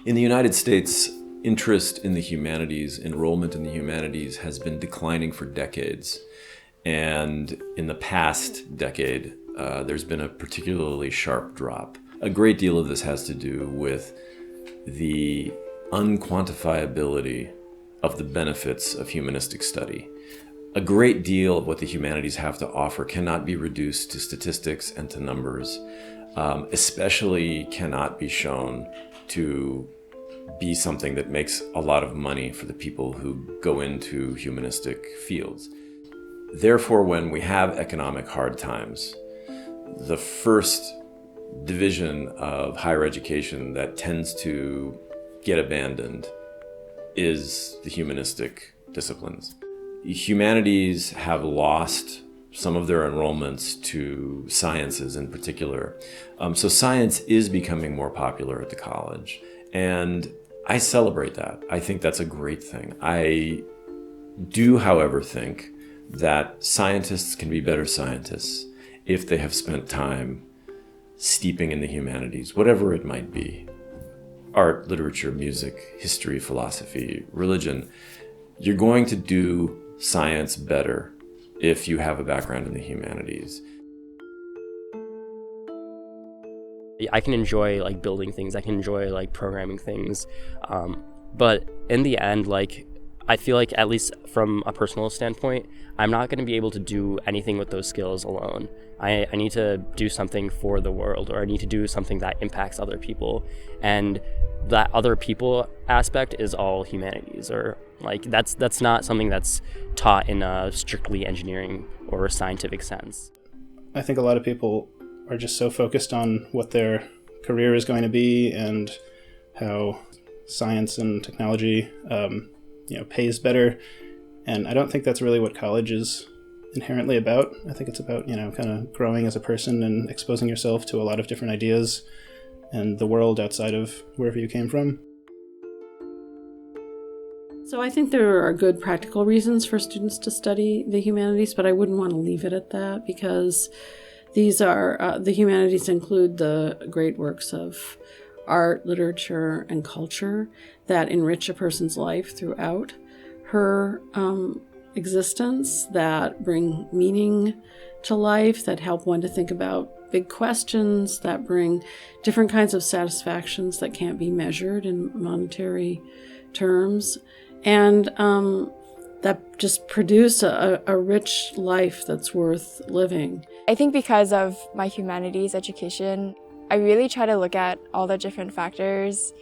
In the United States, interest in the humanities, enrollment in the humanities has been declining for decades. And in the past decade, there's been a particularly sharp drop. A great deal of this has to do with the unquantifiability of the benefits of humanistic study. A great deal of what the humanities have to offer cannot be reduced to statistics and to numbers, especially cannot be shown to be something that makes a lot of money for the people who go into humanistic fields. Therefore, when we have economic hard times, the first division of higher education that tends to get abandoned is the humanistic disciplines. Humanities have lost some of their enrollments to sciences in particular. So science is becoming more popular at the college. And I celebrate that. I think that's a great thing. I do, however, think that scientists can be better scientists if they have spent time steeping in the humanities, whatever it might be. Art, literature, music, history, philosophy, religion. You're going to do science better if you have a background in the humanities. I can enjoy building things. I can enjoy programming things. But in the end, I feel like, at least from a personal standpoint, I'm not going to be able to do anything with those skills alone. I need to do something for the world, or I need to do something that impacts other people. And that other people aspect is all humanities, or that's not something that's taught in a strictly engineering or scientific sense. I think a lot of people are just so focused on what their career is going to be and how science and technology pays better. And I don't think that's really what college is inherently about. I think it's about, kind of growing as a person and exposing yourself to a lot of different ideas and the world outside of wherever you came from. So I think there are good practical reasons for students to study the humanities, but I wouldn't want to leave it at that, because these are, the humanities include the great works of art, literature, and culture that enrich a person's life throughout her existence, that bring meaning to life, that help one to think about big questions, that bring different kinds of satisfactions that can't be measured in monetary terms, and that just produce a rich life that's worth living. I think because of my humanities education, I really try to look at all the different factors.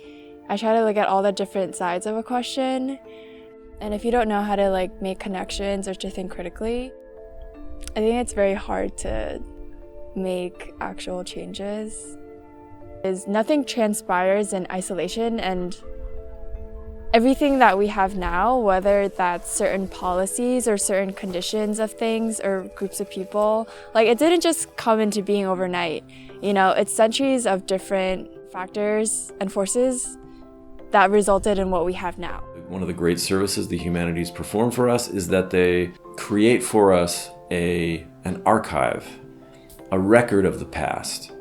I try to look at all the different sides of a question. And if you don't know how to make connections or to think critically, I think it's very hard to make actual changes. Nothing transpires in isolation, and everything that we have now, whether that's certain policies or certain conditions of things or groups of people, it didn't just come into being overnight. It's centuries of different factors and forces that resulted in what we have now. One of the great services the humanities perform for us is that they create for us an archive, a record of the past,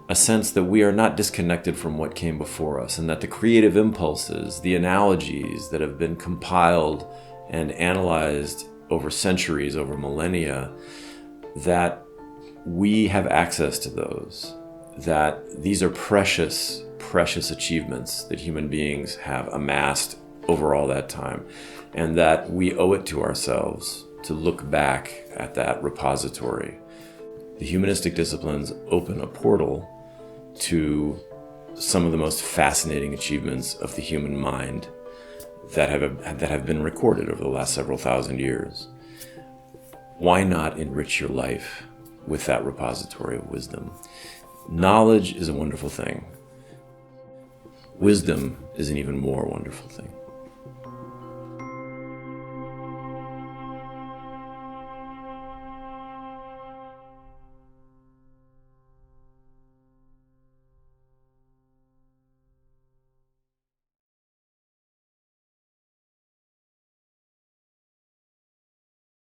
a sense that we are not disconnected from what came before us, and that the creative impulses, the analogies that have been compiled and analyzed over centuries, over millennia, that we have access to those, that these are precious, precious achievements that human beings have amassed over all that time, and that we owe it to ourselves to look back at that repository. The humanistic disciplines open a portal to some of the most fascinating achievements of the human mind that have been recorded over the last several thousand years. Why not enrich your life with that repository of wisdom? Knowledge is a wonderful thing. Wisdom is an even more wonderful thing.